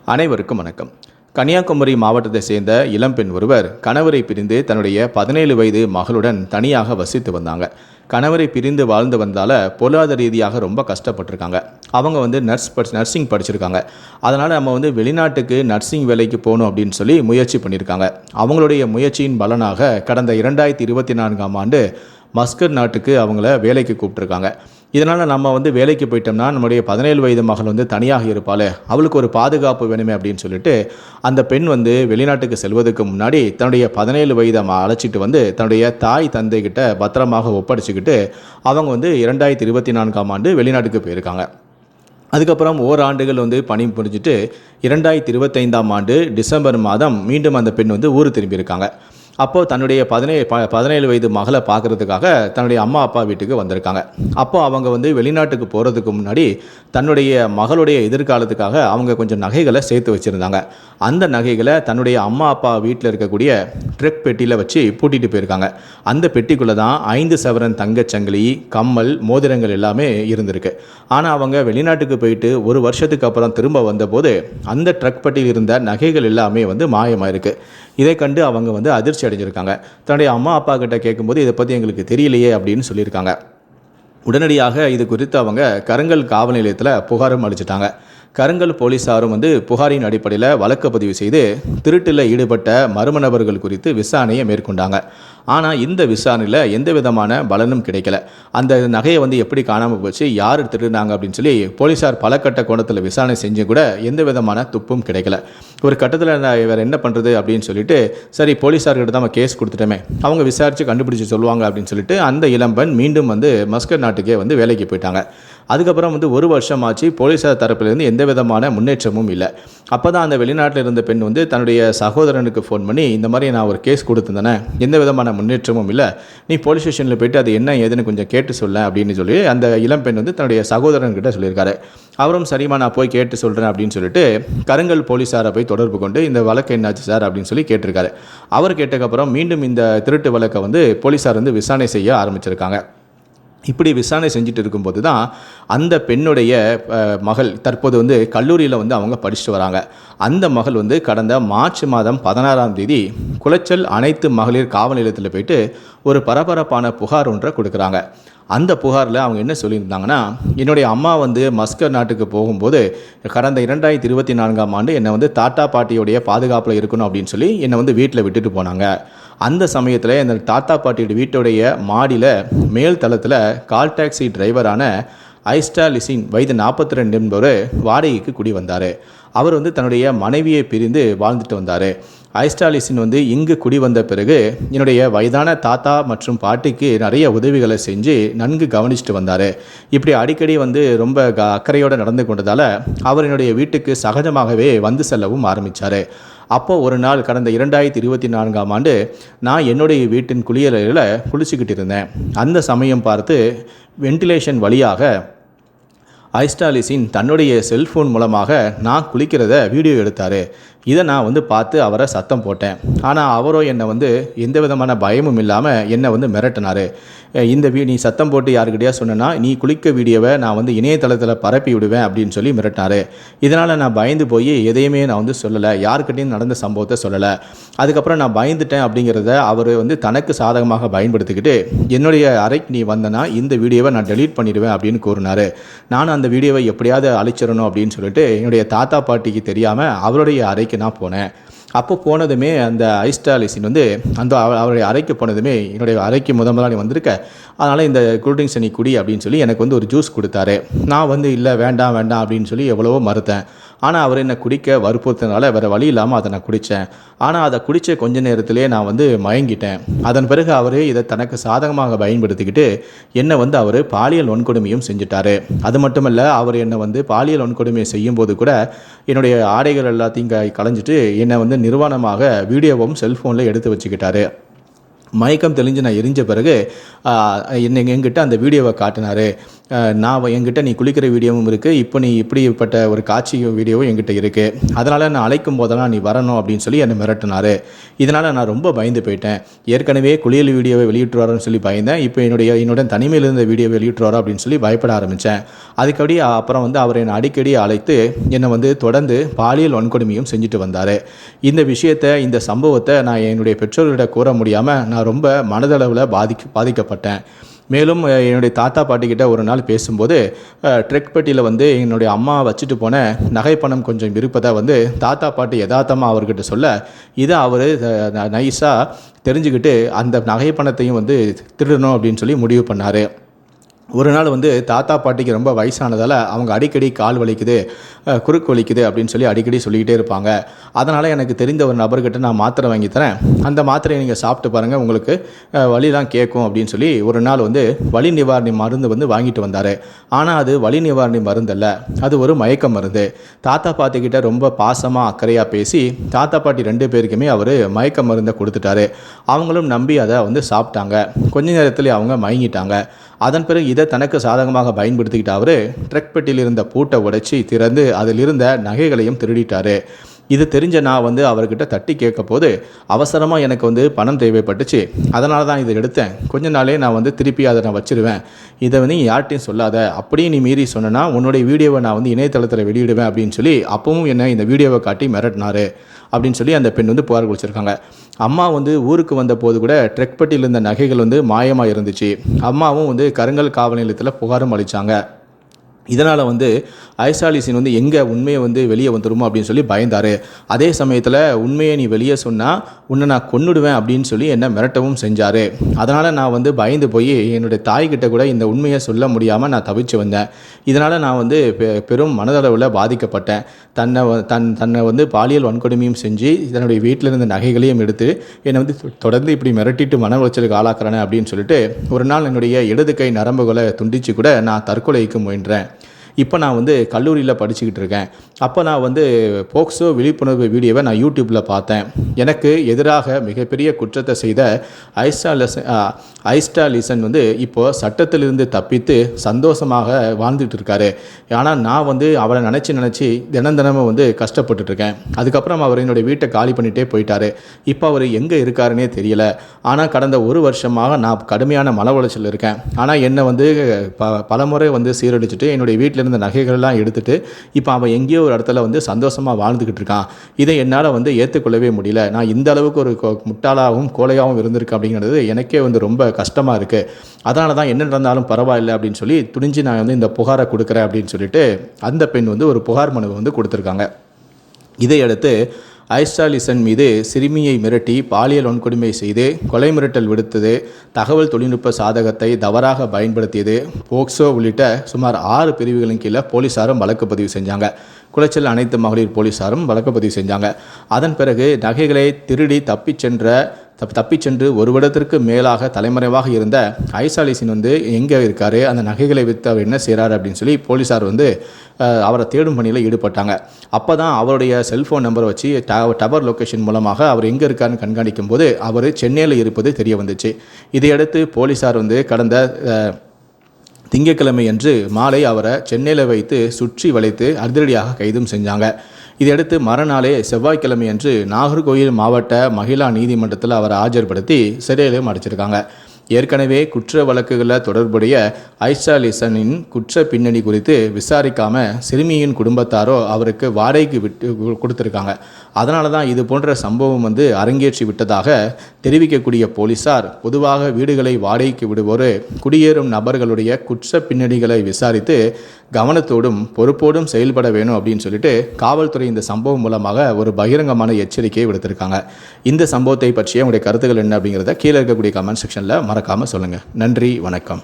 அனைவருக்கும் வணக்கம். கன்னியாகுமரி மாவட்டத்தை சேர்ந்த இளம்பெண் ஒருவர் கணவரை பிரிந்து தன்னுடைய 17 வயது மகளுடன் தனியாக வசித்து வந்தாங்க. கணவரை பிரிந்து வாழ்ந்து வந்தால பொருளாதார ரீதியாக ரொம்ப கஷ்டப்பட்டிருக்காங்க. அவங்க நர்சிங் படிச்சிருக்காங்க. அதனால் நம்ம வெளிநாட்டுக்கு நர்சிங் வேலைக்கு போகணும் அப்படின்னு சொல்லி முயற்சி பண்ணியிருக்காங்க. அவங்களுடைய முயற்சியின் பலனாக கடந்த 2024ஆம் ஆண்டு மஸ்கட் நாட்டுக்கு அவங்கள வேலைக்கு கூப்பிட்டுருக்காங்க. இதனால் நம்ம வேலைக்கு போயிட்டோம்னா நம்முடைய 17 வயது மகள் தனியாக இருப்பாள், அவளுக்கு ஒரு பாதுகாப்பு வேணுமே அப்படின்னு சொல்லிட்டு அந்த பெண் வெளிநாட்டுக்கு செல்வதற்கு முன்னாடி தன்னுடைய 17 வயதை அழைச்சிட்டு தன்னுடைய தாய் தந்தை கிட்ட பத்திரமாக ஒப்படைச்சிக்கிட்டு அவங்க 2024ஆம் ஆண்டு வெளிநாட்டுக்கு போயிருக்காங்க. அதுக்கப்புறம் ஓராண்டுகள் பணி புரிஞ்சுட்டு 2025ஆம் ஆண்டு டிசம்பர் மாதம் மீண்டும் அந்த பெண் ஊர் திரும்பியிருக்காங்க. அப்போது தன்னுடைய 17 வயது மகளை பார்க்குறதுக்காக தன்னுடைய அம்மா அப்பா வீட்டுக்கு வந்திருக்காங்க. அப்போது அவங்க வெளிநாட்டுக்கு போகிறதுக்கு முன்னாடி தன்னுடைய மகளுடைய எதிர்காலத்துக்காக அவங்க கொஞ்சம் நகைகளை சேர்த்து வச்சுருந்தாங்க. அந்த நகைகளை தன்னுடைய அம்மா அப்பா வீட்டில் இருக்கக்கூடிய ட்ரக் பெட்டியில் வச்சு பூட்டிகிட்டு போயிருக்காங்க. அந்த பெட்டிக்குள்ளே தான் 5 சவரன் தங்கச்சங்கிலி, கம்மல், மோதிரங்கள் எல்லாமே இருந்திருக்கு. ஆனால் அவங்க வெளிநாட்டுக்கு போயிட்டு ஒரு வருஷத்துக்கு அப்புறம் திரும்ப வந்தபோது அந்த ட்ரக் பெட்டியில் இருந்த நகைகள் எல்லாமே மாயமாயிருக்கு. இதை கண்டு அவங்க அதிர்ச்சி அடைஞ்சிருக்காங்க. தன்னுடைய அம்மா அப்பா கிட்ட கேட்கும்போது இதை பற்றி எங்களுக்கு தெரியலையே அப்படின்னு சொல்லியிருக்காங்க. உடனடியாக இது குறித்து அவங்க கருங்கல் காவல் நிலையத்தில் புகாரும் அளிச்சிட்டாங்க. கருங்கல் போலீஸாரும் புகாரின் அடிப்படையில் வழக்கு பதிவு செய்து திருட்டில் ஈடுபட்ட மர்ம நபர்கள் குறித்து விசாரணையை மேற்கொண்டாங்க. ஆனால் இந்த விசாரணையில் எந்த விதமான பலனும் கிடைக்கல. அந்த நகையை எப்படி காணாமல் போச்சு, யார் திருடினாங்க அப்படின்னு சொல்லி போலீஸார் பல கட்ட கோணத்தில் விசாரணை செஞ்சு கூட எந்த விதமான துப்பும் கிடைக்கல. ஒரு கட்டத்தில் வேறு என்ன பண்ணுறது அப்படின்னு சொல்லிட்டு சரி போலீஸார்கிட்ட தான் கேஸ் கொடுத்துட்டோமே, அவங்க விசாரித்து கண்டுபிடிச்சி சொல்லுவாங்க அப்படின்னு சொல்லிட்டு அந்த இளம்பெண் மீண்டும் மஸ்கட் நாட்டுக்கே வேலைக்கு போயிட்டாங்க. அதுக்கப்புறம் ஒரு வருஷம் ஆச்சு. போலீஸார் தரப்பிலிருந்து எந்த விதமான முன்னேற்றமும் இல்லை. அப்போ தான் அந்த வெளிநாட்டில் இருந்த பெண் தன்னுடைய சகோதரனுக்கு ஃபோன் பண்ணி இந்த மாதிரி நான் ஒரு கேஸ் கொடுத்துருந்தேனே, எந்த விதமான முன்னேற்றமும் இல்லை, நீ போலீஸ் ஸ்டேஷனில் போய்ட்டு அது என்ன ஏதுன்னு கொஞ்சம் கேட்டு சொல்ல அப்படின்னு சொல்லி அந்த இளம்பெண் தன்னுடைய சகோதரன்கிட்ட சொல்லியிருக்காரு. அவரும் சரிமா நான் போய் கேட்டு சொல்கிறேன் அப்படின்னு சொல்லிட்டு கருங்கல் போலீஸாரை போய் தொடர்பு கொண்டு இந்த வழக்கு என்னாச்சு சார் அப்படின்னு சொல்லி கேட்டிருக்காரு. அவர் கேட்டதுக்கப்புறம் மீண்டும் இந்த திருட்டு வழக்கை போலீஸார் விசாரணை செய்ய ஆரம்பிச்சிருக்காங்க. இப்படி விசாரணை செஞ்சுட்டு இருக்கும்போது தான் அந்த பெண்ணுடைய மகள் தற்போது கல்லூரியில் அவங்க படிச்சுட்டு வராங்க. அந்த மகள் கடந்த மார்ச் மாதம் 16ஆம் தேதி குளச்சல் அனைத்து மகளிர் காவல் நிலையத்தில் போயிட்டு ஒரு பரபரப்பான புகார் ஒன்றை கொடுக்குறாங்க. அந்த புகாரில் அவங்க என்ன சொல்லியிருந்தாங்கன்னா, என்னுடைய அம்மா மஸ்கட் நாட்டுக்கு போகும்போது கடந்த 2024ஆம் ஆண்டு என்னை தாத்தா பாட்டியோடைய பாதுகாப்பில் இருக்கணும் அப்படின்னு சொல்லி என்னை வீட்டில் விட்டுட்டு போனாங்க. அந்த சமயத்தில் இந்த தாத்தா பாட்டியோட வீட்டுடைய மாடியில் மேல் தளத்தில் கால் டாக்ஸி டிரைவரான ஐஸ்டா லிசின் வயது 42 என்பவர் வாடகைக்கு குடி வந்தார். அவர் தன்னுடைய மனைவியை பிரிந்து வாழ்ந்துட்டு வந்தார். ஐஸ்டாலிசின் இங்கு குடி வந்த பிறகு என்னுடைய வயதான தாத்தா மற்றும் பாட்டிக்கு நிறைய உதவிகளை செஞ்சு நன்கு கவனிச்சுட்டு வந்தார். இப்படி அடிக்கடி ரொம்ப அக்கறையோடு நடந்து கொண்டதால் அவர் என்னுடைய வீட்டுக்கு சகஜமாகவே செல்லவும் ஆரம்பித்தார். அப்போது ஒரு நாள் கடந்த 2024ஆம் ஆண்டு நான் என்னுடைய வீட்டின் குளியலறையில் குளிச்சுக்கிட்டு இருந்தேன். அந்த சமயம் பார்த்து வென்டிலேஷன் வழியாக ஐஸ்டாலிசின் தன்னுடைய செல்ஃபோன் மூலமாக நான் குளிக்கிறத வீடியோ எடுத்தார். இதை நான் பார்த்து அவரை சத்தம் போட்டேன். ஆனால் அவரோ என்னை எந்த விதமான பயமும் இல்லாமல் என்னை மிரட்டினார். இந்த நீ சத்தம் போட்டு யாருக்கிட்டையா சொன்னேன்னா நீ குளிக்க வீடியோவை நான் இணையதளத்தில் பரப்பி விடுவேன் அப்படின்னு சொல்லி மிரட்டினார். இதனால் நான் பயந்து போய் எதையுமே நான் சொல்லலை, யாருக்கிட்டையும் நடந்த சம்பவத்தை சொல்லலை. அதுக்கப்புறம் நான் பயந்துட்டேன் அப்படிங்கிறத அவர் தனக்கு சாதகமாக பயன்படுத்திக்கிட்டு என்னுடைய அறைக்கு நீ வந்தனா இந்த வீடியோவை நான் டெலீட் பண்ணிடுவேன் அப்படின்னு கூறினார். நான் அந்த வீடியோவை எப்படியாவது அழிச்சிடணும் அப்படின்னு சொல்லிட்டு என்னுடைய தாத்தா பாட்டிக்கு தெரியாமல் அவருடைய அறைக்கு நான் போனேன். அப்போ போனதுமே அந்த ஐஸ்டாலிசின் அந்த அவருடைய அறைக்கு போனதுமே என்னுடைய அறைக்கு முதல்ல நீ வந்திருக்க, அதனால் இந்த கூல்ட்ரிங்க்ஸ் நீ குடி அப்படின்னு சொல்லி எனக்கு ஒரு ஜூஸ் கொடுத்தாரு. நான் இல்லை வேண்டாம் வேண்டாம் அப்படின்னு சொல்லி எவ்வளவோ மறுத்தேன். ஆனால் அவர் என்னை குடிக்க வற்புறுத்தினால வேறு வழி இல்லாமல் அதை நான் குடித்தேன். ஆனால் அதை குடித்த கொஞ்ச நேரத்திலே நான் மயங்கிட்டேன். அதன் பிறகு அவர் இதை தனக்கு சாதகமாக பயன்படுத்திக்கிட்டு என்னை அவர் பாலியல் வன்கொடுமையும் செஞ்சுட்டார். அது மட்டுமல்ல, அவர் என்னை பாலியல் வன்கொடுமையை செய்யும்போது கூட என்னுடைய ஆடைகள் எல்லாத்தையும் களைஞ்சிட்டு என்னை நிர்வாணமாக வீடியோவும் செல்ஃபோனில் எடுத்து வச்சுக்கிட்டாரு. மயக்கம் தெளிஞ்சு நான் எரிஞ்ச பிறகு என்கிட்ட அந்த வீடியோவை காட்டினார். நான் என்கிட்ட நீ குளிக்கிற வீடியோவும் இருக்குது, இப்போ நீ இப்படிப்பட்ட ஒரு காட்சி வீடியோவும் என்கிட்ட இருக்குது, அதனால் நான் அழைக்கும் போதெல்லாம் நீ வரணும் அப்படின்னு சொல்லி என்னை மிரட்டினார். இதனால் நான் ரொம்ப பயந்து போயிட்டேன். ஏற்கனவே குளியல் வீடியோவை வெளியிட்டுருவாரோன்னு சொல்லி பயந்தேன். இப்போ என்னோட தனிமையில் இருந்த வீடியோ வெளியிட்டுருவாரோ அப்படின்னு சொல்லி பயப்பட ஆரம்பித்தேன். அதுக்கடி அப்புறம் வந்து அவர் என்னை அடிக்கடி அழைத்து என்னை வந்து தொடர்ந்து பாலியல் வன்கொடுமையும் செஞ்சுட்டு வந்தார். இந்த விஷயத்தை, இந்த சம்பவத்தை நான் என்னுடைய பெற்றோர்களிடம் கூற முடியாமல் நான் ரொம்ப மனதளவில் பாதிக்கப்பட்டேன். மேலும் என்னுடைய தாத்தா பாட்டிக்கிட்ட ஒரு நாள் பேசும்போது ட்ரெக் பெட்டியில் வந்து என்னுடைய அம்மா வச்சுட்டு போன நகைப்பணம் கொஞ்சம் இருப்பதை வந்து தாத்தா பாட்டி யதார்த்தமாக அவர்கிட்ட சொல்ல, இதை அவர் நைஸாக தெரிஞ்சுக்கிட்டு அந்த நகைப்பணத்தையும் வந்து திருடணும் அப்படின்னு சொல்லி முடிவு பண்ணார். ஒரு நாள் வந்து தாத்தா பாட்டிக்கு ரொம்ப வயசானதால் அவங்க அடிக்கடி கால் வலிக்குது, குறுக்கு வலிக்குது அப்படின்னு சொல்லி அடிக்கடி சொல்லிக்கிட்டே இருப்பாங்க. அதனால் எனக்கு தெரிந்த ஒரு நபர்கிட்ட நான் மாத்திரை வாங்கி தரேன், அந்த மாத்திரையை நீங்கள் சாப்பிட்டு பாருங்கள், உங்களுக்கு வலிலாம் கேட்கும் அப்படின்னு சொல்லி ஒரு நாள் வந்து வலி நிவாரணி மருந்து வந்து வாங்கிட்டு வந்தார். ஆனால் அது வலி நிவாரணி மருந்து அல்ல, அது ஒரு மயக்க மருந்து. தாத்தா பாட்டிக்கிட்ட ரொம்ப பாசமாக அக்கறையாக பேசி தாத்தா பாட்டி 2 பேருக்குமே அவர் மயக்க மருந்தை கொடுத்துட்டாரு. அவங்களும் நம்பி அதை வந்து சாப்பிட்டாங்க. கொஞ்ச நேரத்தில் அவங்க மயங்கிட்டாங்க. அதன் பிறகு இதை தனக்கு சாதகமாக பயன்படுத்திக்கிட்டு அவர் ட்ரக் பெட்டியில் இருந்த பூட்டை உடைச்சி திறந்து அதில் இருந்த நகைகளையும் திருடிட்டார். இது தெரிஞ்ச நான் வந்து அவர்கிட்ட தட்டி கேட்க போது, அவசரமாக எனக்கு வந்து பணம் தேவைப்பட்டுச்சு, அதனால தான் இதை எடுத்தேன், கொஞ்ச நாளே நான் வந்து திருப்பி அதை நான் வச்சிருவேன், இதை வந்து யார்ட்டையும் சொல்லாத, அப்படியே நீ மீறி சொன்னா உன்னுடைய வீடியோவை நான் வந்து இணையதளத்தில் வெளியிடுவேன் அப்படின்னு சொல்லி அப்பவும் என்ன இந்த வீடியோவை காட்டி மிரட்டினார் அப்படின்னு சொல்லி அந்த பெண் வந்து புகார் கொடுத்துருக்காங்க. அம்மா வந்து ஊருக்கு வந்த போது கூட ட்ரெக் பெட்டியில் இருந்த நகைகள் வந்து மாயமாக இருந்துச்சு. அம்மாவும் வந்து கருங்கல் காவல் நிலையத்தில் புகாரும் அளித்தாங்க. இதனால் வந்து ஐசாலிசின் வந்து எங்கே உண்மையை வந்து வெளியே வந்துடுமோ அப்படின்னு சொல்லி பயந்தார். அதே சமயத்தில் உண்மையை நீ வெளியே சொன்னால் உன்னை நான் கொன்னுடுவேன் அப்படின்னு சொல்லி என்னை மிரட்டவும் செஞ்சார். அதனால் நான் வந்து பயந்து போய் என்னுடைய தாய்கிட்ட கூட இந்த உண்மையை சொல்ல முடியாமல் நான் தவிச்சு வந்தேன். இதனால் நான் வந்து பெரும் மனதளவில் பாதிக்கப்பட்டேன். தன்னை வந்து பாலியல் வன்கொடுமையும் செஞ்சு தன்னுடைய வீட்டில் இருந்த நகைகளையும் எடுத்து என்னை வந்து தொடர்ந்து இப்படி மிரட்டிட்டு மன உளைச்சலுக்கு ஆளாக்குறானே அப்படின்னு சொல்லிட்டு ஒரு நாள் என்னுடைய இடது கை நரம்புகளை துண்டித்து கூட நான் தற்கொலைக்கு முயன்றேன். இப்போ நான் வந்து கல்லூரியில் படிச்சுக்கிட்டு இருக்கேன். அப்போ நான் வந்து போக்சோ விழிப்புணர்வு வீடியோவை நான் யூடியூப்பில் பார்த்தேன். எனக்கு எதிராக மிகப்பெரிய குற்றத்தை செய்த ஐஸ்டாலிசன் வந்து இப்போது சட்டத்திலிருந்து தப்பித்து சந்தோஷமாக வாழ்ந்துட்டு இருக்காரு. ஆனால் நான் வந்து அவரை நினச்சி தினமும் வந்து கஷ்டப்பட்டுட்ருக்கேன். அதுக்கப்புறம் அவர் என்னுடைய வீட்டை காலி பண்ணிகிட்டே போயிட்டார். இப்போ அவர் எங்கே இருக்காருன்னே தெரியல. ஆனால் கடந்த 1 வருஷமாக நான் கடுமையான மன உளைச்சல் இருக்கேன். ஆனால் என்னை வந்து பலமுறை வந்து சீரழிச்சிட்டு என்னுடைய வீட்டில் இருந்த நகைகள்லாம் எடுத்துகிட்டு இப்போ அவன் எங்கேயோ ஒரு இடத்துல வந்து சந்தோஷமாக வாழ்ந்துக்கிட்டு இருக்கான். இதை என்னால் வந்து ஏற்றுக்கொள்ளவே முடியல. நான் இந்த அளவுக்கு ஒரு முட்டாளாகவும் கோழையாகவும் இருந்திருக்கேன் அப்படிங்கிறது எனக்கே வந்து ரொம்ப கஷ்டமாக இருக்குது. அதனால தான் என்ன நடந்தாலும் பரவாயில்லை அப்படின்னு சொல்லி துணிஞ்சு நான் வந்து இந்த புகாரை கொடுக்குறேன் அப்படின்னு சொல்லிட்டு அந்த பெண் வந்து ஒரு புகார் மனு வந்து கொடுத்துருக்காங்க. இதையடுத்து ஐஸ்டாலிசன் மீது சிறுமியை மிரட்டி பாலியல் வன்கொடுமை செய்து கொலை மிரட்டல் விடுத்தது, தகவல் தொழில்நுட்ப சாதகத்தை தவறாக பயன்படுத்தியது, போக்சோ உள்ளிட்ட சுமார் 6 பிரிவுகளின் கீழே போலீஸாரும் வழக்கு பதிவு செஞ்சாங்க. குளச்சல் அனைத்து மகளிர் போலீஸாரும் வழக்கு பதிவு செஞ்சாங்க. அதன் பிறகு நகைகளை திருடி தப்பிச்சென்று 1 வருடத்திற்கு மேலாக தலைமறைவாக இருந்த ஐசாலிசின் வந்து எங்கே இருக்கார், அந்த நகைகளை விற்று அவர் என்ன செய்கிறார் அப்படின்னு சொல்லி போலீஸார் வந்து அவரை தேடும் பணியில் ஈடுபட்டாங்க. அப்போ தான் அவருடைய செல்ஃபோன் நம்பரை வச்சு டவர் லொக்கேஷன் மூலமாக அவர் எங்கே இருக்காருன்னு கண்காணிக்கும் போது அவர் சென்னையில் இருப்பது தெரிய வந்துச்சு. இதையடுத்து போலீஸார் வந்து கடந்த திங்கட்கிழமை அன்று மாலை அவரை சென்னையில் வைத்து சுற்றி வளைத்து அதிரடியாக கைதும் செஞ்சாங்க. இதையடுத்து மறுநாளே செவ்வாய்க்கிழமை அன்று நாகர்கோயில் மாவட்ட மகிழா நீதிமன்றத்தில் அவரை ஆஜர்படுத்தி சிறையிலும் அடைச்சிருக்காங்க. ஏற்கனவே குற்ற வழக்குகளில் தொடர்புடைய ஐஸ்டாலிசனின் குற்ற பின்னணி குறித்து விசாரிக்காமல் சிறுமியின் குடும்பத்தாரோ அவருக்கு வாடகைக்கு விட்டு கொடுத்துருக்காங்க. அதனால தான் இது போன்ற சம்பவம் வந்து அரங்கேற்றி விட்டதாக தெரிவிக்கக்கூடிய போலீஸார் பொதுவாக வீடுகளை வாடகைக்கு விடுவோர் குடியேறும் நபர்களுடைய குற்ற பின்னணிகளை விசாரித்து கவனத்தோடும் பொறுப்போடும் செயல்பட வேணும் அப்படின்னு சொல்லிட்டு காவல்துறை இந்த சம்பவம் மூலமாக ஒரு பகிரங்கமான எச்சரிக்கையை விடுத்திருக்காங்க. இந்த சம்பவத்தை பற்றிய உங்களுடைய கருத்துக்கள் என்ன அப்படிங்கிறத கீழே இருக்கக்கூடிய கமெண்ட் செக்ஷனில் மறக்காமல் சொல்லுங்கள். நன்றி, வணக்கம்.